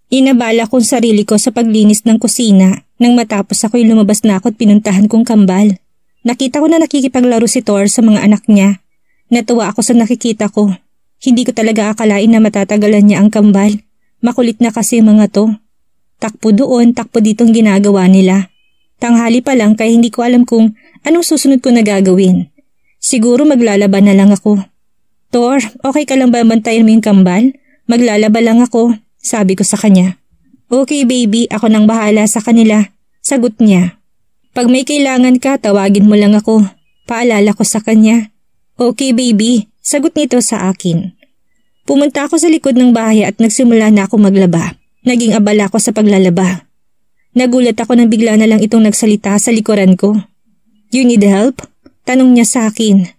Inabala kong sarili ko sa paglinis ng kusina nang matapos ako'y lumabas na ako at pinuntahan kong kambal. Nakita ko na nakikipaglaro si Thor sa mga anak niya. Natuwa ako sa nakikita ko. Hindi ko talaga akalain na matatagalan niya ang kambal. Makulit na kasi mga to. Takpo doon, takpo ditong ginagawa nila. Tanghali pa lang kaya hindi ko alam kung anong susunod ko na gagawin. Siguro maglalaba na lang ako. Thor, okay ka lang ba bantayan mo yung kambal? Maglalaba lang ako, sabi ko sa kanya. Okay baby, ako nang bahala sa kanila, sagot niya. Pag may kailangan ka, tawagin mo lang ako. Paalala ko sa kanya. Okay baby, sagot nito sa akin. Pumunta ako sa likod ng bahay at nagsimula na ako maglaba. Naging abala ako sa paglalaba. Nagulat ako nang bigla na lang itong nagsalita sa likuran ko. You need help? Tanong niya sa akin.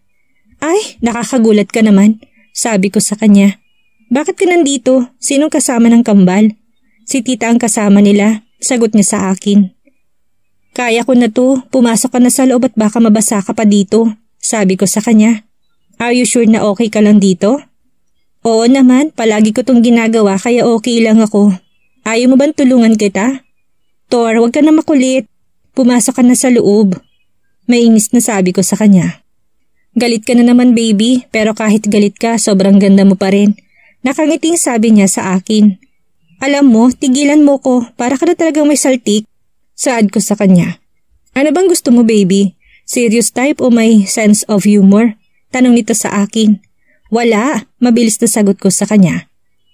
Ay, nakakagulat ka naman, sabi ko sa kanya. Bakit ka nandito? Sinong kasama ng kambal? Si tita ang kasama nila, sagot niya sa akin. Kaya ko na to, pumasok ka na sa loob at baka mabasa ka pa dito, sabi ko sa kanya. Are you sure na okay ka lang dito? Oo naman, palagi ko tong ginagawa kaya okay lang ako. Ayaw mo bang tulungan kita? Thor, wag ka na makulit. Pumasok ka na sa loob. Mainis na sabi ko sa kanya. Galit ka na naman baby, pero kahit galit ka, sobrang ganda mo pa rin. Nakangiting sabi niya sa akin. Alam mo, tigilan mo ko, para ka na talagang may saltik. Saad ko sa kanya. Ano bang gusto mo baby? Serious type o may sense of humor? Tanong nito sa akin. Wala, mabilis na sagot ko sa kanya.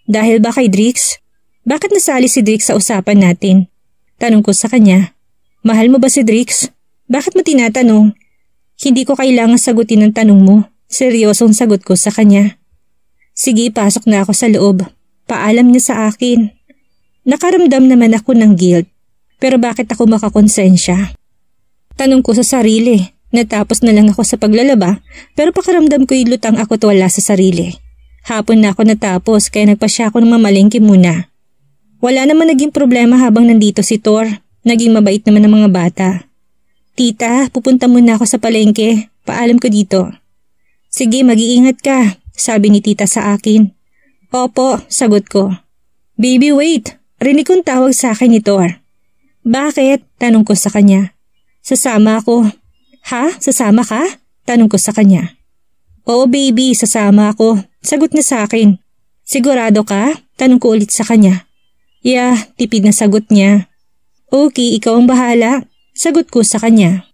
Dahil ba kay Drix? Bakit nasali si Drix sa usapan natin? Tanong ko sa kanya. Mahal mo ba si Drix? Bakit mo tinatanong? Hindi ko kailangan sagutin ang tanong mo. Seryosong sagot ko sa kanya. Sige, pasok na ako sa loob. Paalam niya sa akin. Nakaramdam naman ako ng guilt. Pero bakit ako makakonsensya? Tanong ko sa sarili. Natapos na lang ako sa paglalaba pero pakiramdam ko'y lutang ako at wala sa sarili. Hapon na ako natapos kaya nagpasya ako ng mamalengke muna. Wala naman naging problema habang nandito si Thor. Naging mabait naman ang mga bata. Tita, pupunta muna ako sa palengke. Paalam ko dito. Sige, mag-iingat ka, sabi ni tita sa akin. Opo, sagot ko. Baby, wait. Rinig kong tawag sa akin ni Thor. Bakit? Tanong ko sa kanya. Sasama ako. Ha? Sasama ka? Tanong ko sa kanya. Oo baby, sasama ako. Sagot niya sa akin. Sigurado ka? Tanong ko ulit sa kanya. Yeah, tipid na sagot niya. Okay, ikaw ang bahala. Sagot ko sa kanya.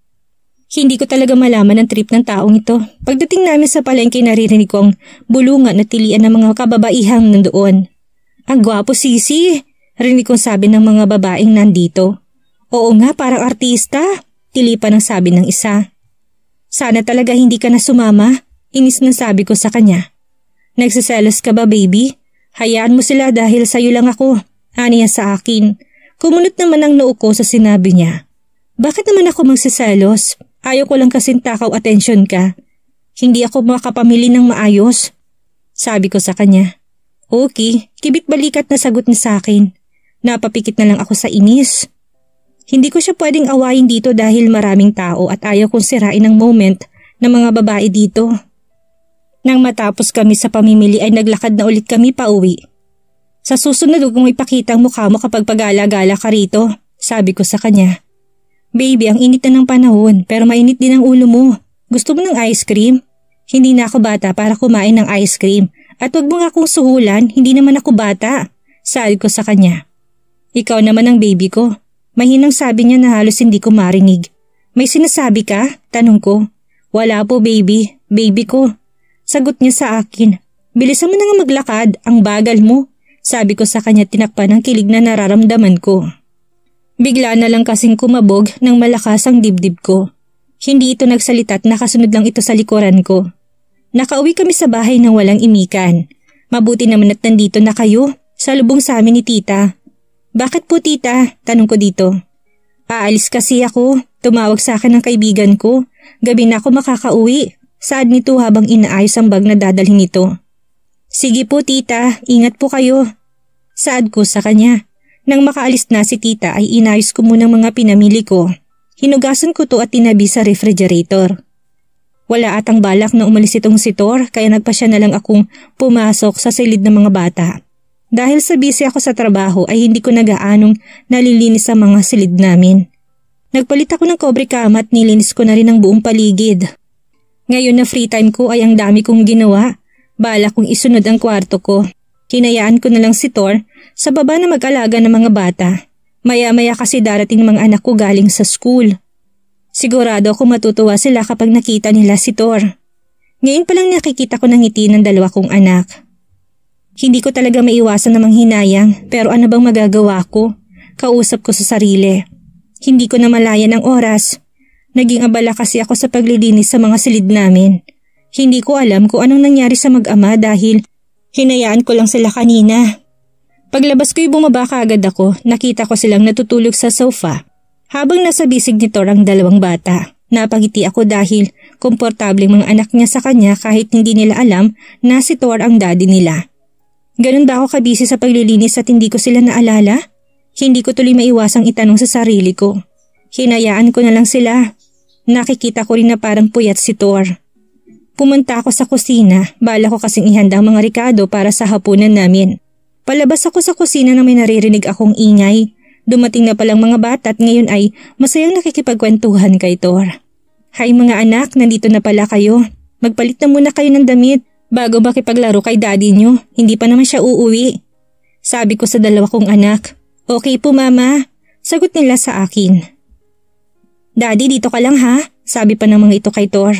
Hindi ko talaga malaman ang trip ng taong ito. Pagdating namin sa palengke naririnig ko ang bulungan at tilian ng mga kababaihang nandoon. Ang gwapo sisi, rinig kong sabi ng mga babaeng nandito. Oo nga, parang artista, tilipan ang sabi ng isa. Sana talaga hindi ka na sumama, inis na sabi ko sa kanya. Nagsiselos ka ba baby? Hayaan mo sila dahil sayo lang ako, aniya sa akin. Kumunot naman ang noo ko sa sinabi niya. Bakit naman ako magsiselos? Ayaw ko lang kasing takaw atensyon ka. Hindi ako makapamili ng maayos. Sabi ko sa kanya. Okay, kibit balikat na sagot niya sa akin. Napapikit na lang ako sa inis. Hindi ko siya pwedeng awayin dito dahil maraming tao at ayaw kong sirain ang moment ng mga babae dito. Nang matapos kami sa pamimili ay naglakad na ulit kami pauwi. Sa susunod huwag mong ipakita ang mukha mo kapag pagala-gala ka rito, sabi ko sa kanya. Baby, ang init na ng panahon pero mainit din ang ulo mo. Gusto mo ng ice cream? Hindi na ako bata para kumain ng ice cream at huwag mo nga akong suhulan, hindi naman ako bata, sabi ko sa kanya. Ikaw naman ang baby ko. Mahinang sabi niya na halos hindi ko marinig. May sinasabi ka? Tanong ko. Wala po baby, baby ko. Sagot niya sa akin. Bilisan mo na nga maglakad, ang bagal mo. Sabi ko sa kanya tinakpan ng kilig na nararamdaman ko. Bigla na lang kasing kumabog ng malakas ang dibdib ko. Hindi ito nagsalita at nakasunod lang ito sa likuran ko. Nakauwi kami sa bahay nang walang imikan. Mabuti naman at nandito na kayo. Salubong sa amin ni tita. Bakit po tita? Tanong ko dito. Aalis kasi ako. Tumawag sa akin ng kaibigan ko. Gabi na ako makakauwi. Saad nito habang inaayos ang bag na dadalhin nito. Sige po tita, ingat po kayo. Saad ko sa kanya. Nang makaalis na si tita ay inayos ko muna mga pinamili ko. Hinugasan ko to at tinabi sa refrigerator. Wala atang balak na umalis itong si Thor kaya nagpasya na lang akong pumasok sa silid ng mga bata. Dahil sa busy ako sa trabaho ay hindi ko nagaanong nalilinis ang mga silid namin. Nagpalit ako ng kobre kama at nilinis ko na rin ang buong paligid. Ngayon na free time ko ay ang dami kong ginawa. Bala kong isunod ang kwarto ko. Hinayaan ko na lang si Thor sa baba na mag-alaga ng mga bata. Maya-maya kasi darating mga anak ko galing sa school. Sigurado ako matutuwa sila kapag nakita nila si Thor. Ngayon pa lang nakikita ko ng ngiti ng dalawa kong anak. Hindi ko talaga maiwasan na manghinayang pero ano bang magagawa ko? Kausap ko sa sarili. Hindi ko na malayan ang oras. Naging abala kasi ako sa paglilinis sa mga silid namin. Hindi ko alam kung anong nangyari sa mag-ama dahil hinayaan ko lang sila kanina. Paglabas ko'y bumaba kaagad ako, nakita ko silang natutulog sa sofa. Habang nasa bisig ni Thor ang dalawang bata, napangiti ako dahil komportableng mga anak niya sa kanya kahit hindi nila alam na si Thor ang daddy nila. Ganun ba ako kabisi sa paglilinis at hindi ko sila naalala? Hindi ko tuloy maiwasang itanong sa sarili ko. Hinayaan ko na lang sila. Nakikita ko rin na parang puyat si Thor. Pumunta ako sa kusina, bala ko kasing ihanda ang mga rekado para sa hapunan namin. Palabas ako sa kusina nang may naririnig akong ingay. Dumating na palang mga bata at ngayon ay masayang nakikipagkwentuhan kay Thor. Hay mga anak, nandito na pala kayo. Magpalit na muna kayo ng damit bago makipaglaro kay daddy nyo. Hindi pa naman siya uuwi. Sabi ko sa dalawa kong anak. Okay po mama, sagot nila sa akin. Daddy, dito ka lang ha? Sabi pa ng mga ito kay Thor.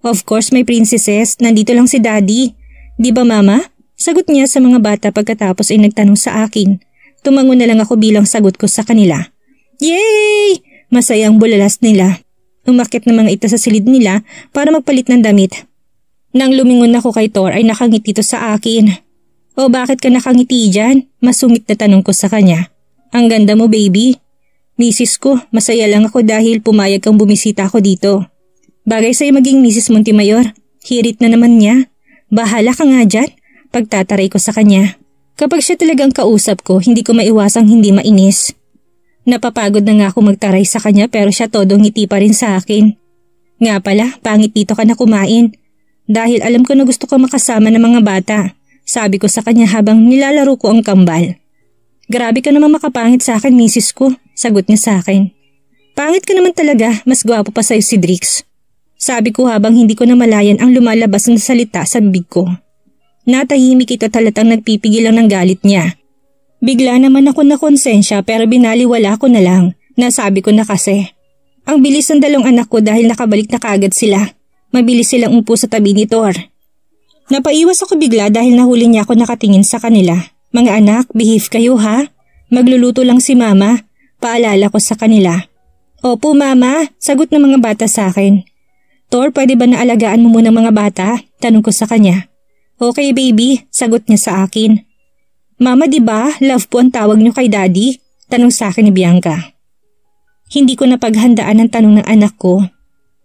Of course, my princesses, nandito lang si daddy. Di ba mama? Sagot niya sa mga bata pagkatapos ay nagtanong sa akin. Tumango na lang ako bilang sagot ko sa kanila. Yay! Masayang bulalas nila. Umakyat na mga ito sa silid nila para magpalit ng damit. Nang lumingon ako kay Thor ay nakangiti ito sa akin. O bakit ka nakangiti dyan? Masungit na tanong ko sa kanya. Ang ganda mo baby. Misis ko, masaya lang ako dahil pumayag kang bumisita ako dito. Bagay sa'yo maging Mrs. Montemayor. Hirit na naman niya. Bahala ka nga dyan. Pagtataray ko sa kanya. Kapag siya talagang kausap ko, hindi ko maiwasang hindi mainis. Napapagod na nga ako magtaray sa kanya pero siya todo ngiti pa rin sa akin. Nga pala, pangit dito ka na kumain. Dahil alam ko na gusto ko makasama ng mga bata. Sabi ko sa kanya habang nilalaro ko ang kambal. Grabe ka naman makapangit sa akin, misis ko. Sagot niya sa akin. Pangit ka naman talaga, mas gwapo pa sa'yo si Drix. Sabi ko habang hindi ko na malayan ang lumalabas ng salita sa bibig ko. Natahimik ito talatang nagpipigil lang ng galit niya. Bigla naman ako na konsensya pero binaliwala ko na lang. Nasabi ko na kasi. Ang bilis ng dalawang anak ko dahil nakabalik na kaagad sila. Mabilis silang umupo sa tabi ni Thor. Napaiwas ako bigla dahil nahuli niya ako nakatingin sa kanila. Mga anak, behave kayo ha? Magluluto lang si mama. Paalala ko sa kanila. Opo mama, sagot ng mga bata sa akin. Thor, pwede ba naalagaan mo muna mga bata? Tanong ko sa kanya. Okay baby, sagot niya sa akin. Mama di ba, love po ang tawag niyo kay daddy? Tanong sa akin ni Bianca. Hindi ko napaghandaan ang tanong ng anak ko.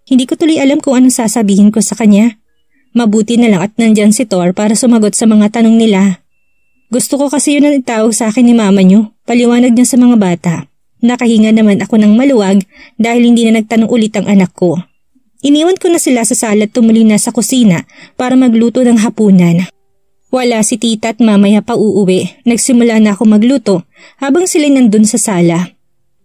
Hindi ko tuloy alam kung anong sasabihin ko sa kanya. Mabuti na lang at nandyan si Thor para sumagot sa mga tanong nila. Gusto ko kasi yun ang itawag sa akin ni mama niyo, paliwanag niya sa mga bata. Nakahinga naman ako ng maluwag dahil hindi na nagtanong ulit ang anak ko. Iniwan ko na sila sa sala at tumuli na sa kusina para magluto ng hapunan. Wala si tita at mamaya pa uuwi. Nagsimula na ako magluto habang sila nandun sa sala.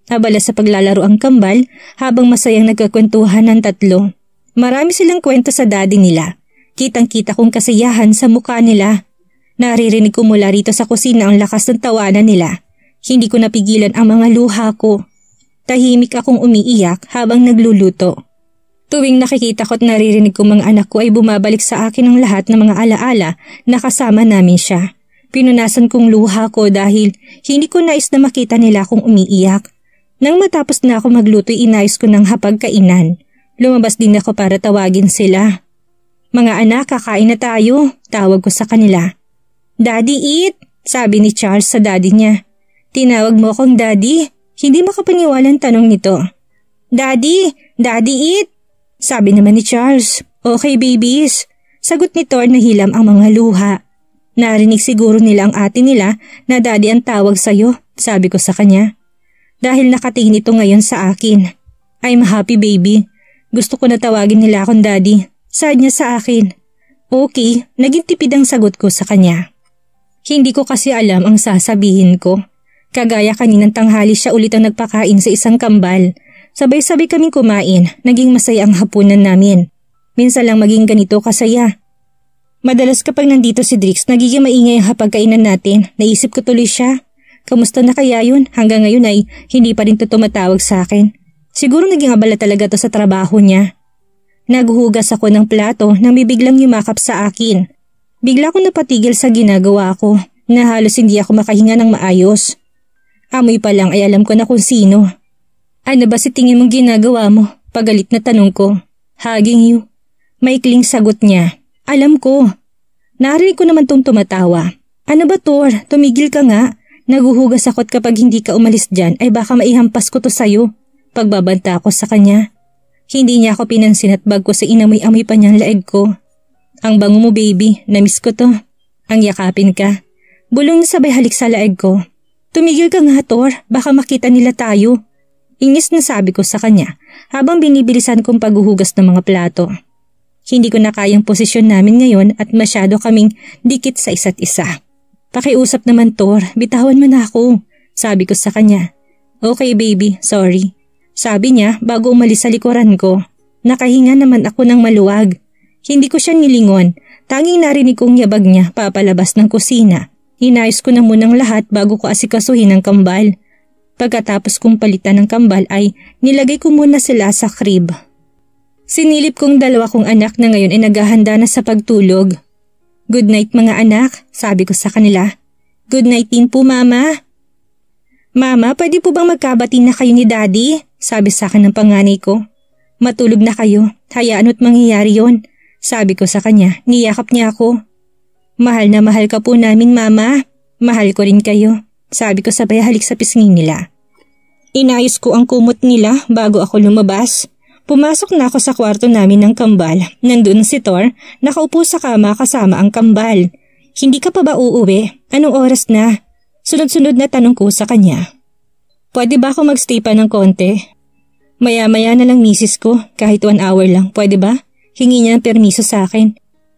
Abala sa paglalaro ang kambal habang masayang nagkakwentuhan ng tatlo. Marami silang kwento sa daddy nila. Kitang-kita kong kasiyahan sa mukha nila. Naririnig ko mula rito sa kusina ang lakas ng tawanan nila. Hindi ko napigilan ang mga luha ko. Tahimik akong umiiyak habang nagluluto. Tuwing nakikita ko at naririnig ko mga anak ko ay bumabalik sa akin ang lahat ng mga alaala na kasama namin siya. Pinunasan kong luha ko dahil hindi ko nais na makita nila akong umiiyak. Nang matapos na ako magluto, inayos ko ng hapagkainan. Lumabas din ako para tawagin sila. Mga anak, kakain na tayo, tawag ko sa kanila. Daddy, eat, sabi ni Charles sa daddy niya. Tinawag mo akong daddy? Hindi makapaniwalang tanong nito. Daddy, eat. Sabi naman ni Charles, okay babies. Sagot ni Thor na hilam ang mga luha. Narinig siguro nila ang ate nila na daddy ang tawag sa'yo, sabi ko sa kanya. Dahil nakatingin ito ngayon sa akin. I'm happy baby. Gusto ko na tawagin nila akong daddy. Saad niya sa akin. Okay, naging tipid ang sagot ko sa kanya. Hindi ko kasi alam ang sasabihin ko. Kagaya kaninang tanghali siya ulit ang nagpakain sa isang kambal. Sabay-sabay kaming kumain, naging masaya ang hapunan namin. Minsan lang maging ganito kasaya. Madalas kapag nandito si Drix, nagiging maingay ang hapagkainan natin. Naisip ko tuloy siya. Kamusta na kaya yun? Hanggang ngayon ay hindi pa rin to tumatawag sa akin. Siguro naging abala talaga to sa trabaho niya. Naghuhugas ako ng plato nang bibiglang yumakap sa akin. Bigla ko napatigil sa ginagawa ko na halos hindi ako makahinga ng maayos. Amoy pa lang ay alam ko na kung sino. Ano ba si tingin mong ginagawa mo? Pagalit na tanong ko. Hugging you. Maikling sagot niya. Alam ko. Narinig ko naman tong tumatawa. Ano ba Thor? Tumigil ka nga. Naguhugas ako't kapag hindi ka umalis dyan ay baka maihampas ko to sayo. Pagbabanta ako sa kanya. Hindi niya ako pinansin at bagko sa inamoy-amoy pa niyang laeg ko. Ang bango mo baby, namiss ko to. Ang yakapin ka. Bulong na sabay halik sa laeg ko. Tumigil ka nga Thor, baka makita nila tayo. Inis na sabi ko sa kanya habang binibilisan kong paghuhugas ng mga plato. Hindi ko na kayang posisyon namin ngayon at masyado kaming dikit sa isa't isa. Pakiusap naman Thor, bitawan mo na ako, sabi ko sa kanya. Okay baby, sorry. Sabi niya bago umalis sa likuran ko. Nakahinga naman ako ng maluwag. Hindi ko siya nilingon, tanging narinig kong yabag niya papalabas ng kusina. Inayos ko na munang lahat bago ko asikasuhin ang kambal. Pagkatapos kong palitan ng kambal ay nilagay ko muna sila sa crib. Sinilip kong dalawa kong anak na ngayon ay naghahanda na sa pagtulog. Good night mga anak, sabi ko sa kanila. Good night din po mama. Mama, pwede po bang magkabati na kayo ni daddy? Sabi sa akin ng panganay ko. Matulog na kayo, hayaan mo't mangyayari yon, sabi ko sa kanya, niyakap niya ako. Mahal na mahal ka po namin mama, mahal ko rin kayo, sabi ko sabay halik sa pisngi nila. Inayos ko ang kumot nila bago ako lumabas. Pumasok na ako sa kwarto namin ng kambal. Nandun si Thor, nakaupo sa kama kasama ang kambal. Hindi ka pa ba uuwi? Anong oras na? Sunod-sunod na tanong ko sa kanya. Pwede ba ako magstay pa ng konti? Maya-maya na lang misis ko, kahit 1 hour lang, pwede ba? Hingi niya ng permiso sa akin.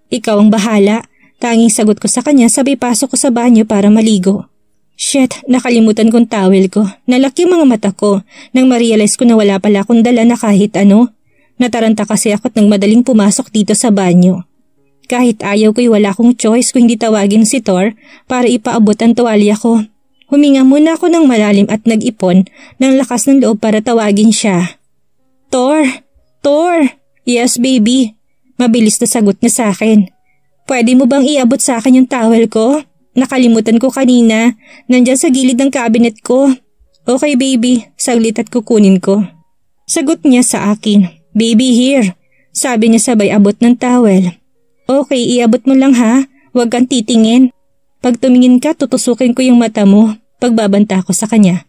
Ikaw ang bahala. Tanging sagot ko sa kanya sabay pasok ko sa banyo para maligo. Shit, nakalimutan kong towel ko. Nalaki mga mata ko nang ma-realize ko na wala pala akong dala na kahit ano. Nataranta kasi ako't nang madaling pumasok dito sa banyo. Kahit ayaw ko'y wala akong choice kung hindi tawagin si Thor para ipaabot ang tuwalya ko. Huminga muna ako ng malalim at nag-ipon ng lakas ng loob para tawagin siya. Thor! Thor! Yes baby. Mabilis na sagot niya sa akin. Pwede mo bang iabot sa akin yung towel ko? Nakalimutan ko kanina. Nandyan sa gilid ng cabinet ko. Okay baby, saglit at kukunin ko. Sagot niya sa akin. Baby here. Sabi niya sabay abot ng towel. Okay, iabot mo lang ha. Huwag kang titingin. Pag tumingin ka, tutusukin ko yung mata mo. Pagbabanta ko sa kanya.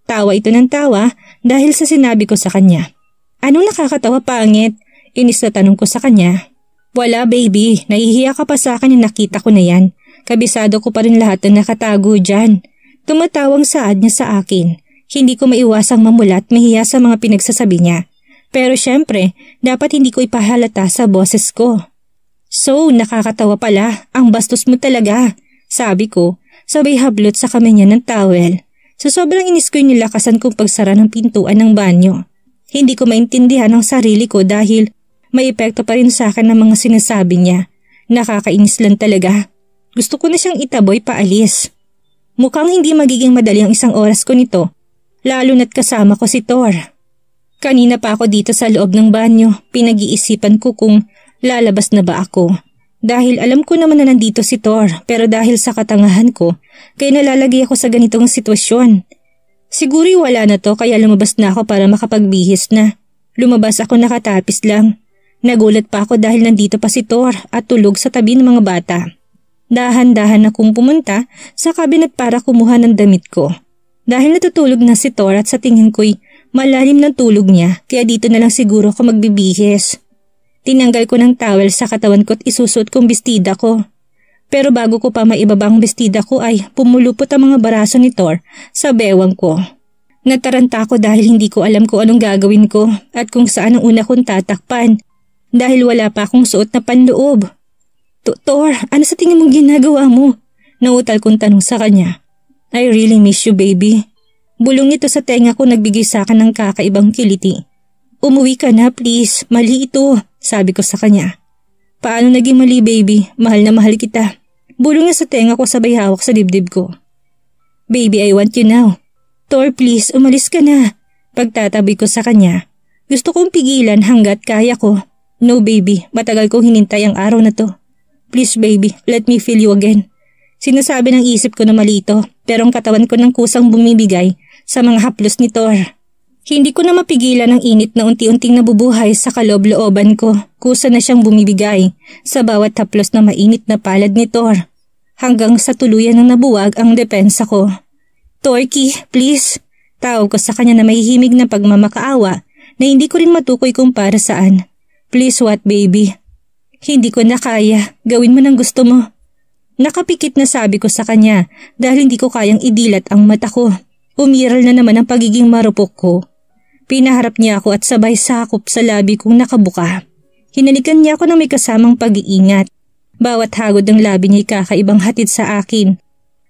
Tawa ito ng tawa dahil sa sinabi ko sa kanya. Anong nakakatawa pangit? Inis na tanong ko sa kanya. Wala baby, nahihiya ka pa sa akin na nakita ko na yan. Kabisado ko pa rin lahat na nakatago dyan. Tumatawang saad niya sa akin. Hindi ko maiwasang mamulat mahiya sa mga pinagsasabi niya. Pero syempre, dapat hindi ko ipahalata sa boses ko. So, nakakatawa pala, ang bastos mo talaga, sabi ko, sabay hablot sa kamay niya ng towel. Sa sobrang inis ko yung nilakasan kong pagsara ng pintuan ng banyo. Hindi ko maintindihan ang sarili ko dahil may epekto pa rin sa akin ng mga sinasabi niya. Nakakainis lang talaga. Gusto ko na siyang itaboy paalis. Mukhang hindi magiging madali ang 1 oras ko nito, lalo na't kasama ko si Thor. Kanina pa ako dito sa loob ng banyo, pinag-iisipan ko kung lalabas na ba ako. Dahil alam ko naman na nandito si Thor, pero dahil sa katangahan ko, kaya nalalagay ako sa ganitong sitwasyon. Siguro wala na to kaya lumabas na ako para makapagbihis na. Lumabas ako nakatapis lang. Nagulat pa ako dahil nandito pa si Thor at tulog sa tabi ng mga bata. Dahan-dahan akong pumunta sa kabinet para kumuha ng damit ko. Dahil natutulog na si Thor at sa tingin ko'y malalim ng tulog niya kaya dito na lang siguro ako magbibihis. Tinanggal ko ng towel sa katawan ko at isusuot kong bestida ko. Pero bago ko pa maibaba ang bestida ko ay pumulupot ang mga baraso ni Thor sa bewang ko. Nataranta ako dahil hindi ko alam kung anong gagawin ko at kung saan ang una kong tatakpan. Dahil wala pa akong suot na panloob. Tor, ano sa tingin mong ginagawa mo? Nautal kong tanong sa kanya. I really miss you, baby. Bulong ito sa tenga ko, nagbigay sa akin ng kakaibang kiliti. Umuwi ka na, please. Mali ito, sabi ko sa kanya. Paano naging mali, baby? Mahal na mahal kita. Bulong niya sa tenga ko, sabay hawak sa dibdib ko. Baby, I want you now. Tor, please, umalis ka na. Pagtatabi ko sa kanya. Gusto kong pigilan hanggat kaya ko. No, baby, matagal kong hinintay ang araw na to. Please, baby, let me feel you again. Sinasabi ng isip ko na mali ito, pero ang katawan ko ng kusang bumibigay sa mga haplos ni Tor. Hindi ko na mapigilan ang init na unti-unting nabubuhay sa kaloob-looban ko. Kusa na siyang bumibigay sa bawat haplos na mainit na palad ni Tor. Hanggang sa tuluyan ng nabuwag ang depensa ko. Torky, please. Tawag ko sa kanya na mahihimig na pagmamakaawa na hindi ko rin matukoy kung para saan. Please what, baby? Hindi ko na kaya. Gawin mo ng gusto mo. Nakapikit na sabi ko sa kanya dahil hindi ko kayang idilat ang mata ko. Umiral na naman ang pagiging marupok ko. Pinaharap niya ako at sabay sakop sa labi kong nakabuka. Hinalikan niya ako ng may kasamang pag-iingat. Bawat hagod ng labi niya'y kakaibang hatid sa akin.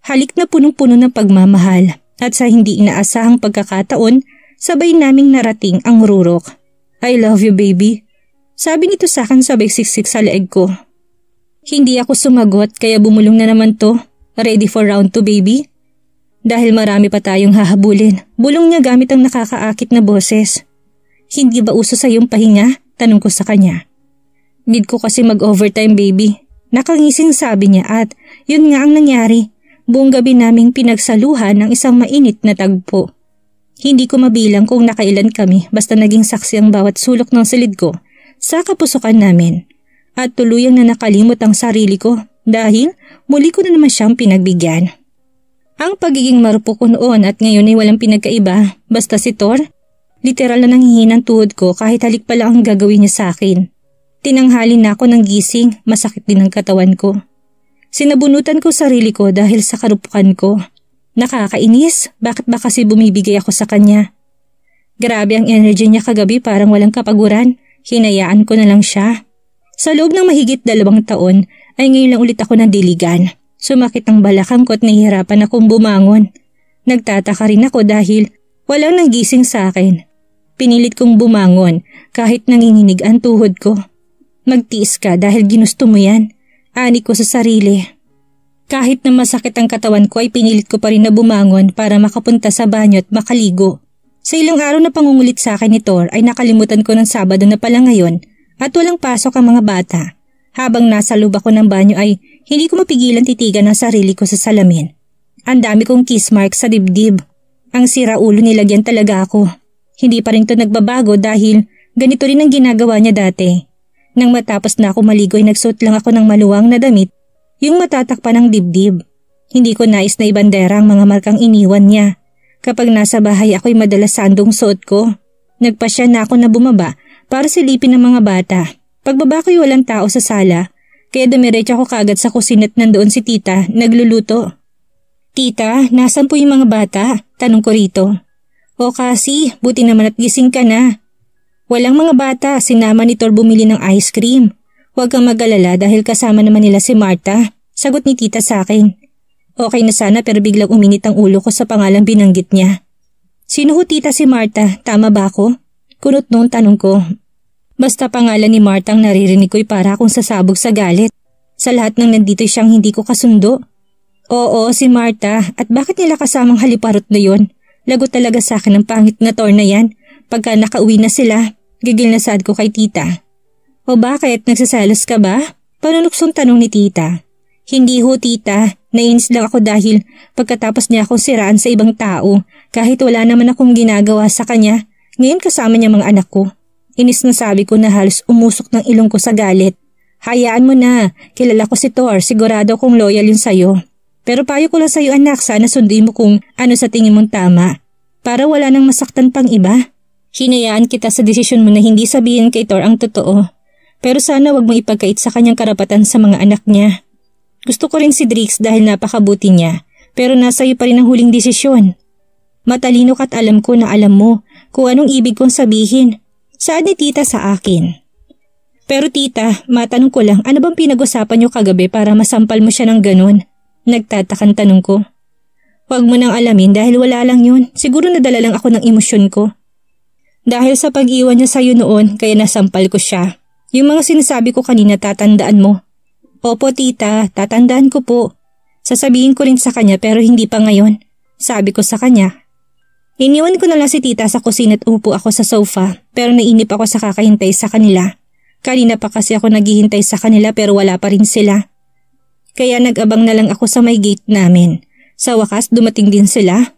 Halik na punong-puno ng pagmamahal at sa hindi inaasahang pagkakataon, sabay naming narating ang rurok. I love you, baby. Sabi nito sa akin sabay siksik sa leeg ko. Hindi ako sumagot kaya bumulong na naman to. Ready for round 2, baby? Dahil marami pa tayong hahabulin, bulong niya gamit ang nakakaakit na boses. Hindi ba uso sa iyong pahinga? Tanong ko sa kanya. Need ko kasi mag-overtime, baby. Nakangising sabi niya at yun nga ang nangyari. Buong gabi naming pinagsaluhan ng isang mainit na tagpo. Hindi ko mabilang kung nakailan kami basta naging saksi ang bawat sulok ng silid ko sa kapusukan namin. At tuluyang na nakalimot ang sarili ko dahil muli ko na naman siyang pinagbigyan. Ang pagiging marupok ko noon at ngayon ay walang pinagkaiba. Basta si Tor, literal na nanghihinang tuhod ko kahit halik pa lang ang gagawin niya sa akin. Tinanghali na ako ng gising, masakit din ang katawan ko. Sinabunutan ko sarili ko dahil sa karupukan ko. Nakakainis, bakit ba kasi bumibigay ako sa kanya? Grabe ang energy niya kagabi, parang walang kapaguran. Hinayaan ko na lang siya. Sa loob ng mahigit 2 taon ay ngayon lang ulit ako nadiligan. Sumakit ang balakang ko at nahihirapan akong bumangon. Nagtataka rin ako dahil walang nanggising sa akin. Pinilit kong bumangon kahit nanginginig ang tuhod ko. Magtiis ka dahil ginusto mo yan. Ani ko sa sarili. Kahit na masakit ang katawan ko ay pinilit ko pa rin na bumangon para makapunta sa banyo at makaligo. Sa ilang araw na pangungulit sa akin ni Tor ay nakalimutan ko ng Sabado na pala ngayon at walang pasok ang mga bata. Habang nasa loob ako ng banyo ay hindi ko mapigilan titigan ang sarili ko sa salamin. Ang dami kong kiss mark sa dibdib. Ang sira ulo nilagyan talaga ako. Hindi pa rin to nagbabago dahil ganito rin ang ginagawa niya dati. Nang matapos na ako maligo ay nagsuot lang ako ng maluwang na damit, yung matatakpan ng dibdib. Hindi ko nais na ibandera ang mga markang iniwan niya. Kapag nasa bahay ako'y madalas sandong suot ko. Nagpasya na ako na bumaba para silipin ng mga bata. Pagbaba ko'y walang tao sa sala, kaya dumiretso ako kaagad sa kusina at nandoon si tita, nagluluto. Tita, nasan po yung mga bata? Tanong ko rito. O kasi, buti naman at gising ka na. Walang mga bata, sinama ni Tor bumili ng ice cream. Huwag kang mag-alala dahil kasama naman nila si Marta. Sagot ni tita sa akin. Okay na sana pero biglang uminit ang ulo ko sa pangalang binanggit niya. Sino ho tita si Marta? Tama ba ako? Kunot noong tanong ko. Basta pangalan ni Marta ang naririnig ko'y para akong sasabog sa galit. Sa lahat ng nandito siyang hindi ko kasundo. Oo, si Marta. At bakit nila kasamang haliparot na yon? Lagot talaga sa akin ang pangit na Tor na yan. Pagka nakauwi na sila, gigil na sad ko kay tita. O bakit? Nagsasalas ka ba? Panunuksong tanong ni tita. Hindi ho tita. Nainis lang ako dahil pagkatapos niya akong siraan sa ibang tao, kahit wala naman akong ginagawa sa kanya, ngayon kasama niya mga anak ko. Inis na sabi ko na halos umusok ng ilong ko sa galit. Hayaan mo na, kilala ko si Tor, sigurado kong loyal yun sa'yo. Pero payo ko lang sa'yo anak, sana sunduin mo kung ano sa tingin mong tama. Para wala nang masaktan pang iba. Hinayaan kita sa desisyon mo na hindi sabihin kay Tor ang totoo. Pero sana wag mo ipagkait sa kanyang karapatan sa mga anak niya. Gusto ko rin si Drix dahil napakabuti niya, pero nasa iyo pa rin ang huling desisyon. Matalino ka't alam ko na alam mo kung anong ibig kong sabihin. Saad ni tita sa akin. Pero tita, matanong ko lang, ano bang pinag-usapan niyo kagabi para masampal mo siya ng ganun? Nagtatakang tanong ko. Huwag mo nang alamin dahil wala lang yun. Siguro nadala lang ako ng emosyon ko. Dahil sa pag-iwan niya sa'yo noon, kaya nasampal ko siya. Yung mga sinasabi ko kanina tatandaan mo. Opo tita, tatandaan ko po. Sasabihin ko rin sa kanya pero hindi pa ngayon. Sabi ko sa kanya. Iniwan ko na lang si tita sa kusina at upo ako sa sofa pero nainip ako sa kakahintay sa kanila. Kanina pa kasi ako naghihintay sa kanila pero wala pa rin sila. Kaya nag-abang na lang ako sa may gate namin. Sa wakas dumating din sila.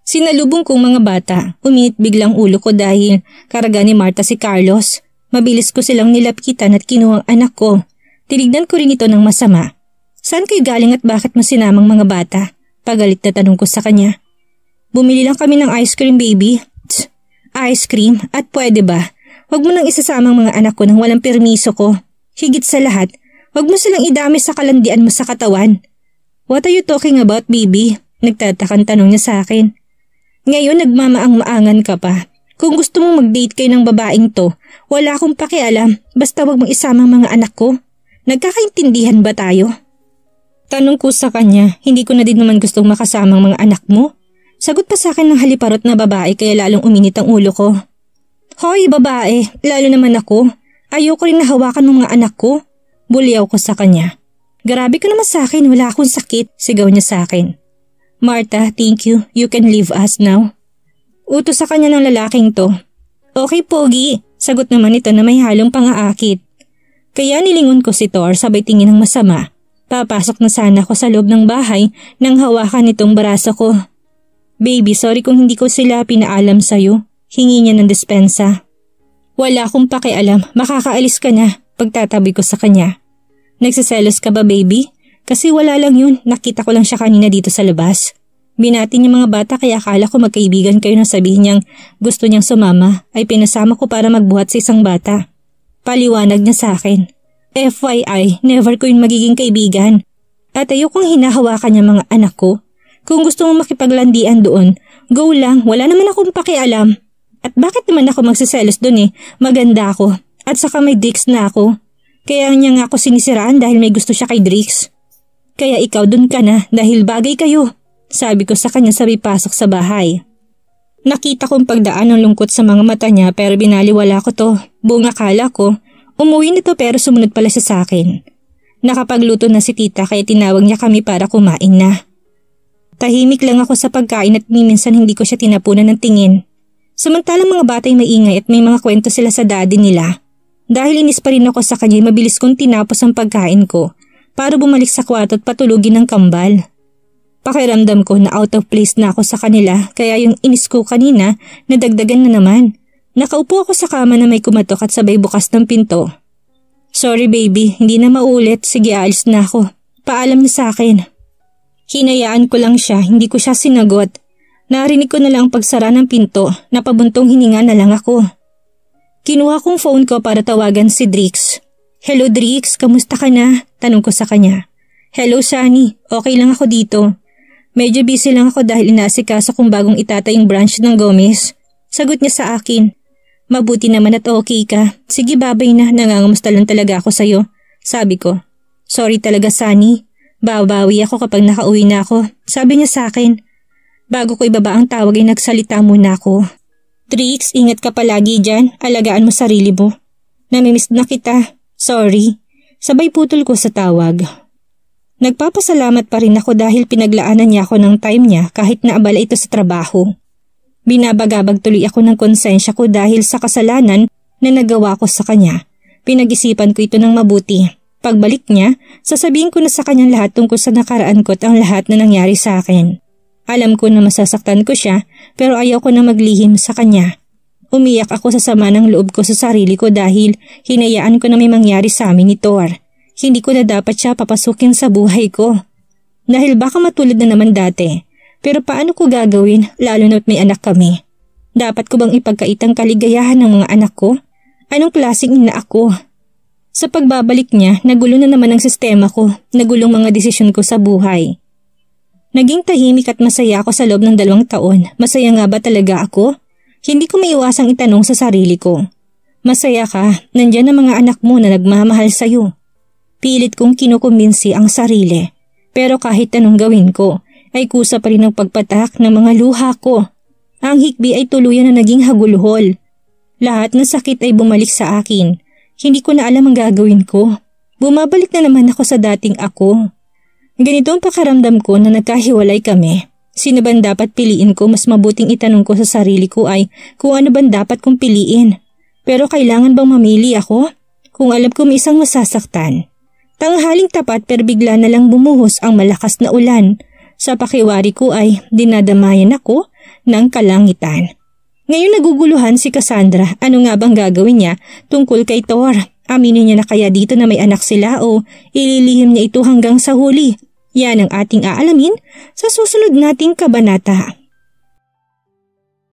Sinalubong kong mga bata, uminit biglang ulo ko dahil karaga ni Marta si Carlos. Mabilis ko silang nilapitan at kinuha ang anak ko. Tinignan ko rin ito ng masama. Saan kayo galing at bakit mo sinamang mga bata? Pagalit na tanong ko sa kanya. Bumili lang kami ng ice cream baby. Tsk, ice cream? At pwede ba? Huwag mo nang isasamang mga anak ko nang walang permiso ko. Higit sa lahat, huwag mo silang idami sa kalandian mo sa katawan. What are you talking about, baby? Nagtatakang tanong niya sa akin. Ngayon nagmamaang-maangan ka pa. Kung gusto mong mag-date kayo ng babaeng to, wala akong pakialam, basta huwag mong isamang mga anak ko. Nagkakaintindihan ba tayo? Tanong ko sa kanya, hindi ko na din naman gustong makasamang mga anak mo. Sagot pa sa akin ng haliparot na babae kaya lalong uminit ang ulo ko. Hoy babae, lalo naman ako. Ayoko rin nahawakan ng mga anak ko. Buliyaw ko sa kanya. Grabe ka naman sa akin, wala akong sakit, sigaw niya sa akin. Martha, thank you. You can leave us now. Utos sa kanya ng lalaking to. Okay pogi, sagot naman ito na may halong pang-aakit. Kaya nilingon ko si Thor sabay tingin ng masama. Papasok na sana ako sa loob ng bahay nang hawakan nitong braso ko. Baby, sorry kung hindi ko sila pinaalam sa'yo. Hingi niya ng dispensa. Wala akong pakialam, makakaalis ka na, pagtatabi ko sa kanya. Nagsiselos ka ba baby? Kasi wala lang yun, nakita ko lang siya kanina dito sa labas. Binati niya mga bata kaya akala ko magkaibigan kayo na sabihin niyang gusto niyang sumama ay pinasama ko para magbuhat sa isang bata. Paliwanag niya sa akin. FYI, never ko yun magiging kaibigan. At ayokong hinahawakan niya mga anak ko. Kung gusto mong makipaglandian doon, go lang, wala naman akong pakialam. At bakit naman ako magsiselos doon eh, maganda ako. At saka may Drix na ako. Kaya niya nga ako sinisiraan dahil may gusto siya kay Drix. Kaya ikaw doon ka na dahil bagay kayo. Sabi ko sa kanya sabay pasok sa bahay. Nakita kong pagdaan ng lungkot sa mga mata niya pero binaliwala ko to. Buong akala ko, umuwi nito pero sumunod pala siya sa akin. Nakapagluto na si tita kaya tinawag niya kami para kumain na. Tahimik lang ako sa pagkain at minsan hindi ko siya tinapunan ng tingin. Samantalang mga batay maingay at may mga kwento sila sa daddy nila. Dahil inis pa rin ako sa kanya mabilis kong tinapos ang pagkain ko para bumalik sa kwarto at patulugin ng kambal. Pakiramdam ko na out of place na ako sa kanila kaya yung inis ko kanina nadagdagan na naman. Nakaupo ako sa kama na may kumatok at sabay bukas ng pinto. Sorry baby, hindi na maulit. Sige alis na ako. Paalam na sa akin. Hinayaan ko lang siya, hindi ko siya sinagot. Narinig ko na lang pagsara ng pinto, napabuntong hininga na lang ako. Kinuha kong phone ko para tawagan si Drix. Hello Drix, kamusta ka na? Tanong ko sa kanya. Hello Sunny, okay lang ako dito. Medyo busy lang ako dahil inaasikaso kong bagong itatay yung branch ng Gomez. Sagot niya sa akin. Mabuti naman at okay ka. Sige babay na, nangangamusta lang talaga ako sa'yo. Sabi ko. Sorry talaga Sunny. Babawi ako kapag nakauwi na ako. Sabi niya sa akin. Bago ko ibaba ang tawag ay nagsalita muna ako. Trix, ingat ka palagi dyan. Alagaan mo sarili mo. Namimiss na kita. Sorry. Sabay putol ko sa tawag. Nagpapasalamat pa rin ako dahil pinaglaanan niya ako ng time niya kahit na abala ito sa trabaho. Binabagabag tuloy ako ng konsensya ko dahil sa kasalanan na nagawa ko sa kanya. Pinag-isipan ko ito ng mabuti. Pagbalik niya, sasabihin ko na sa kanyang lahat tungkol sa nakaraan ko at ang lahat na nangyari sa akin. Alam ko na masasaktan ko siya pero ayaw ko na maglihim sa kanya. Umiyak ako sa sama ng loob ko sa sarili ko dahil hinayaan ko na may mangyari sa amin ni Thor. Hindi ko na dapat siya papasukin sa buhay ko. Dahil baka matulad na naman dati. Pero paano ko gagawin lalo na't may anak kami? Dapat ko bang ipagkait ang kaligayahan ng mga anak ko? Anong klaseng ina ako? Sa pagbabalik niya, nagulo na naman ang sistema ko, nagulong mga desisyon ko sa buhay. Naging tahimik at masaya ako sa loob ng 2 taon. Masaya nga ba talaga ako? Hindi ko maiwasang itanong sa sarili ko. Masaya ka, nandyan ang mga anak mo na nagmamahal sa'yo. Pilit kong kinukumbinsi ang sarili. Pero kahit anong gawin ko, ay kusa pa rin ang pagpatak ng mga luha ko. Ang hikbi ay tuluyan na naging hagulhol. Lahat ng sakit ay bumalik sa akin. Hindi ko na alam ang gagawin ko. Bumabalik na naman ako sa dating ako. Ganito ang pakaramdam ko na nagkahiwalay kami. Sino bang dapat piliin ko? Mas mabuting itanong ko sa sarili ko ay kung ano bang dapat kong piliin. Pero kailangan bang mamili ako? Kung alam ko may isang masasaktan. Tanghaling tapat pero bigla na lang bumuhos ang malakas na ulan. Sa pakiwari ko ay dinadamayan ako ng kalangitan. Ngayon naguguluhan si Cassandra. Ano nga bang gagawin niya tungkol kay Thor? Aminin niya na kaya dito na may anak sila o ililihim niya ito hanggang sa huli? Yan ang ating aalamin sa susunod nating kabanata.